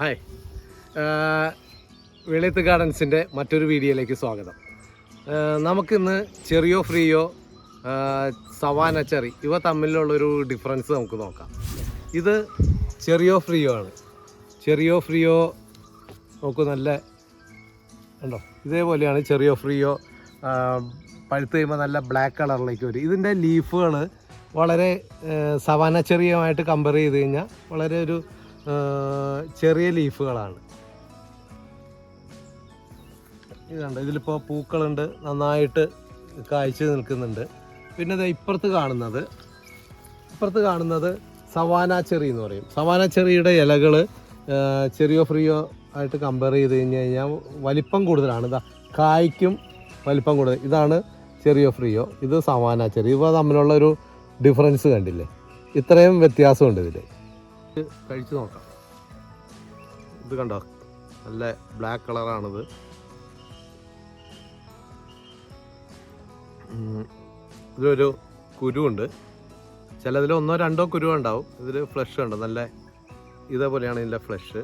Hi, വെളിയത്ത് ഗാർഡൻസിൻ്റെ മറ്റൊരു വീഡിയോയിലേക്ക് സ്വാഗതം. നമുക്കിന്ന് ചെറിയോ ഫ്രീയോ സവാന ചെറി ഇവ തമ്മിലുള്ളൊരു ഡിഫറൻസ് നമുക്ക് നോക്കാം. ഇത് ചെറിയോ ഫ്രീയോ ആണ്. ചെറിയോ ഫ്രീയോ നമുക്ക് നല്ല ഉണ്ടോ, ഇതേപോലെയാണ് ചെറിയോ ഫ്രീയോ. പഴുത്ത് കഴിയുമ്പോൾ നല്ല ബ്ലാക്ക് കളറിലേക്ക് വരും. ഇതിൻ്റെ ലീഫുകൾ വളരെ സവാന ചെറിയുമായിട്ട് കമ്പയർ ചെയ്ത് കഴിഞ്ഞാൽ വളരെ ഒരു ചെറിയ ലീഫുകളാണ്. ഇതുണ്ട്, ഇതിലിപ്പോൾ പൂക്കളുണ്ട്, നന്നായിട്ട് കായ്ച്ച് നിൽക്കുന്നുണ്ട്. പിന്നെ ഇത് ഇപ്പുറത്ത് കാണുന്നത് സവാന ചെറി എന്ന് പറയും. സവാന ചെറിയുടെ ഇലകൾ ചെറിയോ ഫ്രീയോ ആയിട്ട് കമ്പയർ ചെയ്ത് കഴിഞ്ഞാൽ വലിപ്പം കൂടുതലാണ്. ഇതാ കായ്ക്കും വലിപ്പം കൂടുതൽ. ഇതാണ് ചെറിയോ ഫ്രീയോ, ഇത് സവാന ചെറി. ഇവ തമ്മിലുള്ളൊരു ഡിഫറൻസ് കണ്ടില്ലേ? ഇത്രയും വ്യത്യാസമുണ്ട് ഇതിൽ. കഴിച്ചു നോക്കാം. ഇത് കണ്ടോ, നല്ല ബ്ലാക്ക് കളറാണിത്. ഇതിലൊരു കുരുവുണ്ട്, ചിലതിൽ 1-2 കുരു ഉണ്ടാവും. ഇതിൽ ഫ്ലഷ് ഉണ്ട്, നല്ല ഇതേപോലെയാണ് ഇതിൻ്റെ ഫ്ലഷ്.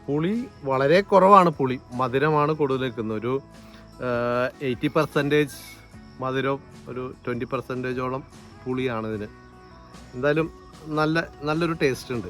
പുളി വളരെ കുറവാണ്. പുളി മധുരമാണ് കൂടുതൽ നിൽക്കുന്നത്. ഒരു 80% മധുരം, ഒരു 20%ഓളം പുളിയാണ് ഇതിന്. എന്തായാലും നല്ലൊരു ടേസ്റ്റ് ഉണ്ട്.